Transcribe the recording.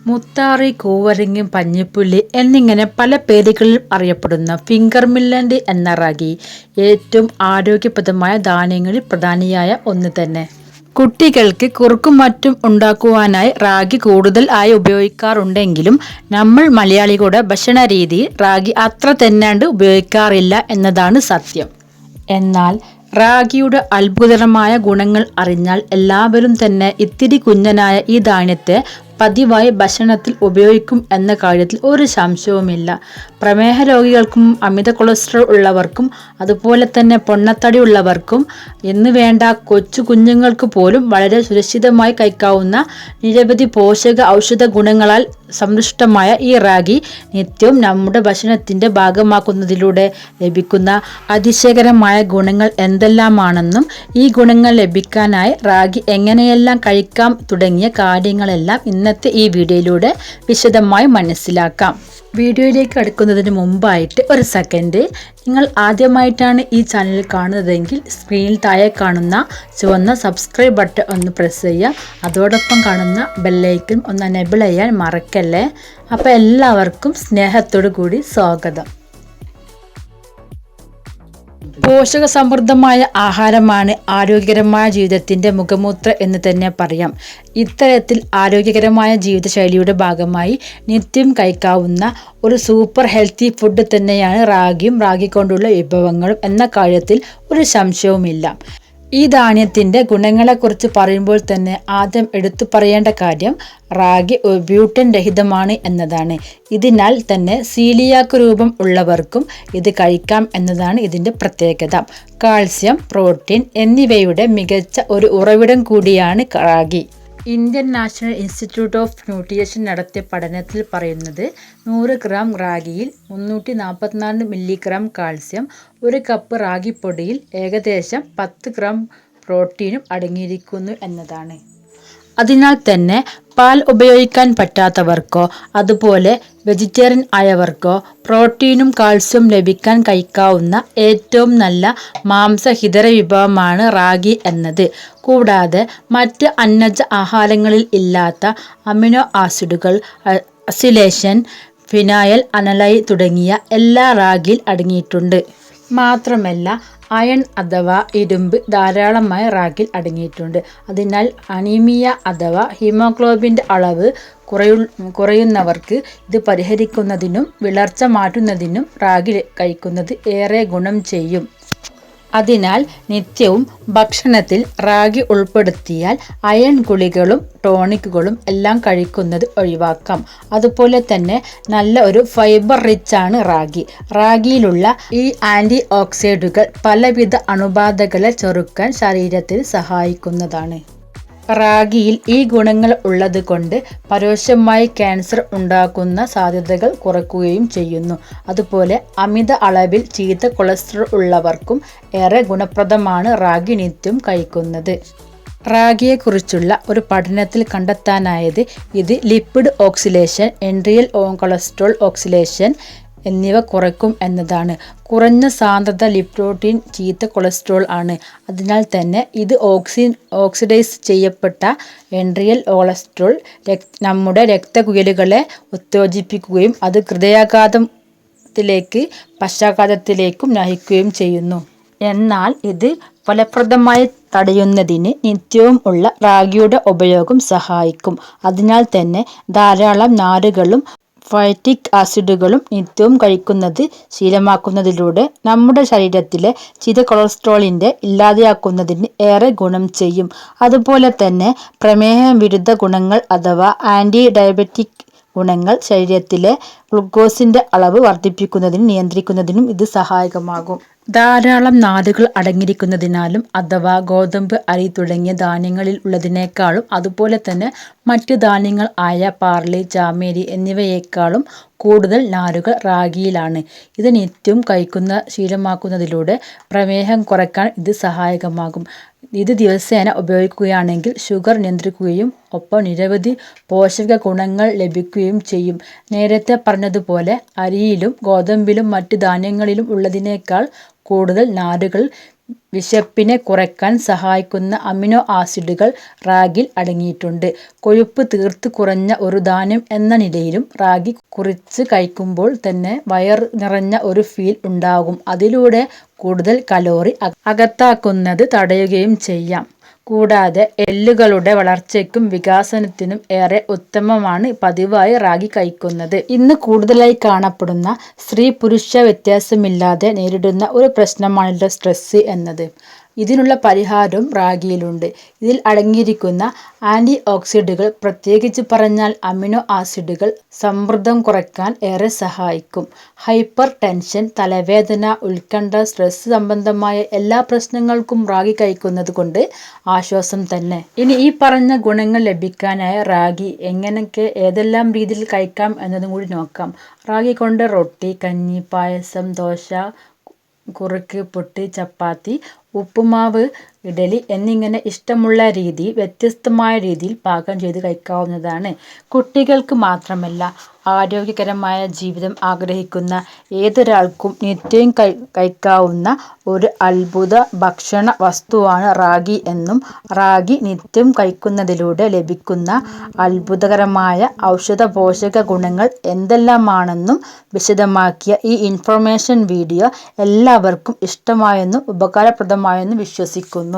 മുത്താറി, കൂവരങ്ങ്, പഞ്ഞിപ്പുല്ല് എന്നിങ്ങനെ പല പേരുകളിൽ അറിയപ്പെടുന്ന ഫിംഗർ മില്ലറ്റ് എന്ന റാഗി ഏറ്റവും ആരോഗ്യപ്രദമായ ധാന്യങ്ങളിൽ പ്രധാനിയായ ഒന്ന് തന്നെ. കുട്ടികൾക്ക് കുറുക്കും മറ്റും ഉണ്ടാക്കുവാനായി റാഗി കൂടുതൽ ആയി ഉപയോഗിക്കാറുണ്ടെങ്കിലും നമ്മൾ മലയാളികളുടെ ഭക്ഷണ രീതിയിൽ റാഗി അത്ര തന്നെയാണ്ട് ഉപയോഗിക്കാറില്ല എന്നതാണ് സത്യം. എന്നാൽ റാഗിയുടെ അത്ഭുതകരമായ ഗുണങ്ങൾ അറിഞ്ഞാൽ എല്ലാവരും തന്നെ ഇത്തിരി കുഞ്ഞനായ ഈ ധാന്യത്തെ പതിവായി ഭക്ഷണത്തിൽ ഉപയോഗിക്കും എന്ന കാര്യത്തിൽ ഒരു സംശയവുമില്ല. പ്രമേഹ രോഗികൾക്കും അമിത കൊളസ്ട്രോൾ ഉള്ളവർക്കും അതുപോലെ തന്നെ പൊണ്ണത്തടി ഉള്ളവർക്കും എന്ന് വേണ്ട കൊച്ചു കുഞ്ഞുങ്ങൾക്ക് പോലും വളരെ സുരക്ഷിതമായി കഴിക്കാവുന്ന നിരവധി പോഷക ഔഷധ ഗുണങ്ങളാൽ സമ്പുഷ്ടമായ ഈ റാഗി നിത്യവും നമ്മുടെ ഭക്ഷണത്തിൻ്റെ ഭാഗമാക്കുന്നതിലൂടെ ലഭിക്കുന്ന അതിശയകരമായ ഗുണങ്ങൾ എന്തെല്ലാമാണെന്നും ഈ ഗുണങ്ങൾ ലഭിക്കാനായി റാഗി എങ്ങനെയെല്ലാം കഴിക്കാം തുടങ്ങിയ കാര്യങ്ങളെല്ലാം ഇന്നത്തെ ഈ വീഡിയോയിലൂടെ വിശദമായി മനസ്സിലാക്കാം. വീഡിയോയിലേക്ക് അടുക്കുന്നതിന് മുമ്പായിട്ട് ഒരു സെക്കൻഡ്, നിങ്ങൾ ആദ്യമായിട്ടാണ് ഈ ചാനൽ കാണുന്നതെങ്കിൽ സ്ക്രീനിൽ താഴെ കാണുന്ന ചുവന്ന സബ്സ്ക്രൈബ് ബട്ടൺ ഒന്ന് പ്രസ് ചെയ്യുക. അതോടൊപ്പം കാണുന്ന ബെല്ലൈക്കൺ ഒന്ന് എനേബിൾ ചെയ്യാൻ മറക്കല്ലേ. അപ്പോൾ എല്ലാവർക്കും സ്നേഹത്തോടു കൂടി സ്വാഗതം. പോഷക സമൃദ്ധമായ ആഹാരമാണ് ആരോഗ്യകരമായ ജീവിതത്തിൻ്റെ മുഖമുദ്ര എന്ന് തന്നെ പറയാം. ഇത്തരത്തിൽ ആരോഗ്യകരമായ ജീവിതശൈലിയുടെ ഭാഗമായി നിത്യം കഴിക്കാവുന്ന ഒരു സൂപ്പർ ഹെൽത്തി ഫുഡ് തന്നെയാണ് റാഗിയും റാഗി കൊണ്ടുള്ള വിഭവങ്ങളും എന്ന കാര്യത്തിൽ ഒരു സംശയവുമില്ല. ഈ ധാന്യത്തിൻ്റെ ഗുണങ്ങളെക്കുറിച്ച് പറയുമ്പോൾ തന്നെ ആദ്യം എടുത്തു പറയേണ്ട കാര്യം റാഗി ഗ്ലൂട്ടൻ രഹിതമാണ് എന്നതാണ്. ഇതിനാൽ തന്നെ സീലിയാക്ക് രോഗം ഉള്ളവർക്കും ഇത് കഴിക്കാം എന്നതാണ് ഇതിൻ്റെ പ്രത്യേകത. കാൽസ്യം, പ്രോട്ടീൻ എന്നിവയുടെ മികച്ച ഒരു ഉറവിടം കൂടിയാണ് ragi. Indian national institute of nutrition നടത്തിയ പഠനത്തിൽ പറയുന്നത് 100 ഗ്രാം റാഗിയിൽ 344 മില്ലിഗ്രാം കാൽസ്യം, 1 കപ്പ് റാഗിപ്പൊടിയിൽ ഏകദേശം 10 ഗ്രാം പ്രോട്ടീനും അടങ്ങിയിരിക്കുന്നു എന്നതാണ്. അതിനാൽ തന്നെ പാൽ ഉപയോഗിക്കാൻ പറ്റാത്തവർക്കോ അതുപോലെ വെജിറ്റേറിയൻ ആയവർക്കോ പ്രോട്ടീനും കാൽസ്യവും ലഭിക്കാൻ കഴിക്കാവുന്ന ഏറ്റവും നല്ല മാംസഹിതര വിഭവമാണ് റാഗി എന്നത്. കൂടാതെ മറ്റ് അന്നജ ആഹാരങ്ങളിൽ ഇല്ലാത്ത അമിനോ ആസിഡുകൾ, അസിലേഷൻ, ഫിനൈൽ അനലൈ തുടങ്ങിയ എല്ലാ റാഗിയിൽ അടങ്ങിയിട്ടുണ്ട്. മാത്രമല്ല അയൺ അഥവാ ഇരുമ്പ് ധാരാളമായി റാഗിയിൽ അടങ്ങിയിട്ടുണ്ട്. അതിനാൽ അനീമിയ അഥവാ ഹീമോഗ്ലോബിൻ്റെ അളവ് കുറയുന്നവർക്ക് ഇത് പരിഹരിക്കുന്നതിനും വിളർച്ച മാറ്റുന്നതിനും റാഗി കഴിക്കുന്നത് ഏറെ ഗുണം ചെയ്യും. അതിനാൽ നിത്യവും ഭക്ഷണത്തിൽ റാഗി ഉൾപ്പെടുത്തിയാൽ അയൺ ഗുളികകളും ടോണിക്കുകളും എല്ലാം കഴിക്കുന്നത് ഒഴിവാക്കാം. അതുപോലെ തന്നെ നല്ല ഒരു ഫൈബർ റിച്ച് ആണ് റാഗി. റാഗിയിലുള്ള ഈ ആൻറ്റി ഓക്സിഡന്റുകൾ പലവിധ അണുബാധകളെ ചെറുക്കാൻ ശരീരത്തിൽ സഹായിക്കുന്നതാണ്. റാഗിയിൽ ഈ ഗുണങ്ങൾ ഉള്ളത് കൊണ്ട് പരോക്ഷമായി ക്യാൻസർ ഉണ്ടാക്കുന്ന സാധ്യതകൾ കുറയ്ക്കുകയും ചെയ്യുന്നു. അതുപോലെ അമിത അളവിൽ ചീത്ത കൊളസ്ട്രോൾ ഉള്ളവർക്കും ഏറെ ഗുണപ്രദമാണ് റാഗി നിത്യം കഴിക്കുന്നത്. റാഗിയെക്കുറിച്ചുള്ള ഒരു പഠനത്തിൽ കണ്ടെത്താനായത് ഇത് ലിപ്പിഡ് ഓക്സിഡേഷൻ, എൻട്രിയൽ കൊളസ്ട്രോൾ ഓക്സിഡേഷൻ എന്നിവ കുറയ്ക്കും എന്നതാണ്. കുറഞ്ഞ സാന്ദ്രത ലിപ്പോപ്രോട്ടീൻ ചീത്ത കൊളസ്ട്രോൾ ആണ്. അതിനാൽ തന്നെ ഇത് ഓക്സിഡൈസ് ചെയ്യപ്പെട്ട എൻട്രിയൽ കൊളസ്ട്രോൾ നമ്മുടെ രക്തക്കുഴലുകളെ ഉത്തേജിപ്പിക്കുകയും അത് ഹൃദയാഘാതത്തിലേക്ക് പക്ഷാഘാതത്തിലേക്കും നയിക്കുകയും ചെയ്യുന്നു. എന്നാൽ ഇത് ഫലപ്രദമായി തടയുന്നതിന് നിത്യവും ഉള്ള റാഗിയുടെ ഉപയോഗം സഹായിക്കും. അതിനാൽ തന്നെ ധാരാളം നാരുകളും ഫൈറ്റിക് ആസിഡുകളും നിത്യവും കഴിക്കുന്നത് ശീലമാക്കുന്നതിലൂടെ നമ്മുടെ ശരീരത്തിലെ ചീത്ത കൊളസ്ട്രോളിൻ്റെ ഇല്ലാതെയാക്കുന്നതിന് ഏറെ ഗുണം ചെയ്യും. അതുപോലെ തന്നെ പ്രമേഹ വിരുദ്ധ ഗുണങ്ങൾ അഥവാ ആൻറ്റി ഡയബറ്റിക് ഗുണങ്ങൾ ശരീരത്തിലെ ഗ്ലൂക്കോസിൻ്റെ അളവ് വർദ്ധിപ്പിക്കുന്നതിനും നിയന്ത്രിക്കുന്നതിനും ഇത് സഹായകമാകും. ധാരാളം നാരുകൾ അടങ്ങിയിരിക്കുന്നതിനാലും അഥവാ ഗോതമ്പ്, അരി തുടങ്ങിയ ധാന്യങ്ങളിൽ ഉള്ളതിനേക്കാളും അതുപോലെ തന്നെ മറ്റ് ധാന്യങ്ങൾ ആയ പാർലി, ജാമേരി എന്നിവയേക്കാളും കൂടുതൽ നാരുകൾ റാഗിയിലാണ്. ഇത് നിത്യവും കഴിക്കുന്ന ശീലമാക്കുന്നതിലൂടെ പ്രമേഹം കുറയ്ക്കാൻ ഇത് സഹായകമാകും. ഇത് ദിവസേന ഉപയോഗിക്കുകയാണെങ്കിൽ ഷുഗർ നിയന്ത്രിക്കുകയും ഒപ്പം നിരവധി പോഷക ഗുണങ്ങൾ ലഭിക്കുകയും ചെയ്യും. നേരത്തെ പറഞ്ഞതുപോലെ അരിയിലും ഗോതമ്പിലും മറ്റ് ധാന്യങ്ങളിലും ഉള്ളതിനേക്കാൾ കൂടുതൽ നാരുകൾ വിശപ്പിനെ കുറയ്ക്കാൻ സഹായിക്കുന്ന അമിനോ ആസിഡുകൾ റാഗിയിൽ അടങ്ങിയിട്ടുണ്ട്. കൊഴുപ്പ് തീർത്ത് കുറഞ്ഞ ഒരു ധാന്യം എന്ന നിലയിലും റാഗി കുറിച്ച് കഴിക്കുമ്പോൾ തന്നെ വയർ നിറഞ്ഞ ഒരു ഫീൽ ഉണ്ടാകും. അതിലൂടെ കൂടുതൽ കലോറി അകത്താക്കുന്നത് തടയുകയും ചെയ്യാം. കൂടാതെ എല്ലുകളുടെ വളർച്ചയ്ക്കും വികാസനത്തിനും ഏറെ ഉത്തമമാണ് പതിവായി റാഗി കഴിക്കുന്നത്. ഇന്ന് കൂടുതലായി കാണപ്പെടുന്ന സ്ത്രീ പുരുഷ വ്യത്യാസമില്ലാതെ നേരിടുന്ന ഒരു പ്രശ്നമാണല്ലോ സ്ട്രെസ് എന്നത്. ഇതിനുള്ള പരിഹാരവും റാഗിയിലുണ്ട്. ഇതിൽ അടങ്ങിയിരിക്കുന്ന ആന്റി ഓക്സിഡന്റുകൾ, പ്രത്യേകിച്ച് പറഞ്ഞാൽ അമിനോ ആസിഡുകൾ, സമ്മർദ്ദം കുറയ്ക്കാൻ ഏറെ സഹായിക്കും. ഹൈപ്പർ ടെൻഷൻ, തലവേദന, ഉത്കണ്ഠ, സ്ട്രെസ് സംബന്ധമായ എല്ലാ പ്രശ്നങ്ങൾക്കും റാഗി കഴിക്കുന്നത് കൊണ്ട് ആശ്വാസം തന്നെ. ഇനി ഈ പറഞ്ഞ ഗുണങ്ങൾ ലഭിക്കാനായ റാഗി എങ്ങനെയൊക്കെ ഏതെല്ലാം രീതിയിൽ കഴിക്കാം എന്നതും കൂടി നോക്കാം. റാഗി കൊണ്ട് റൊട്ടി, കഞ്ഞി, പായസം, ദോശ, കുറുക്ക്, പുട്ട്, ചപ്പാത്തി, ഉപ്പുമാവ്, ഇഡലി എന്നിങ്ങനെ ഇഷ്ടമുള്ള രീതിയിൽ വ്യത്യസ്തമായ രീതിയിൽ പാകം ചെയ്ത് കഴിക്കാവുന്നതാണ്. കുട്ടികൾക്ക് മാത്രമല്ല, ആരോഗ്യകരമായ ജീവിതം ആഗ്രഹിക്കുന്ന ഏതൊരാൾക്കും നിത്യവും കഴിക്കാവുന്ന ഒരു അത്ഭുത ഭക്ഷണ വസ്തുവാണ് റാഗി എന്നും റാഗി നിത്യം കഴിക്കുന്നതിലൂടെ ലഭിക്കുന്ന അത്ഭുതകരമായ ഔഷധ പോഷക ഗുണങ്ങൾ എന്തെല്ലാമാണെന്നും വിശദമാക്കിയ ഈ ഇൻഫർമേഷൻ വീഡിയോ എല്ലാവർക്കും ഇഷ്ടമായെന്നും ഉപകാരപ്രദമായെന്നും വിശ്വസിക്കുന്നു.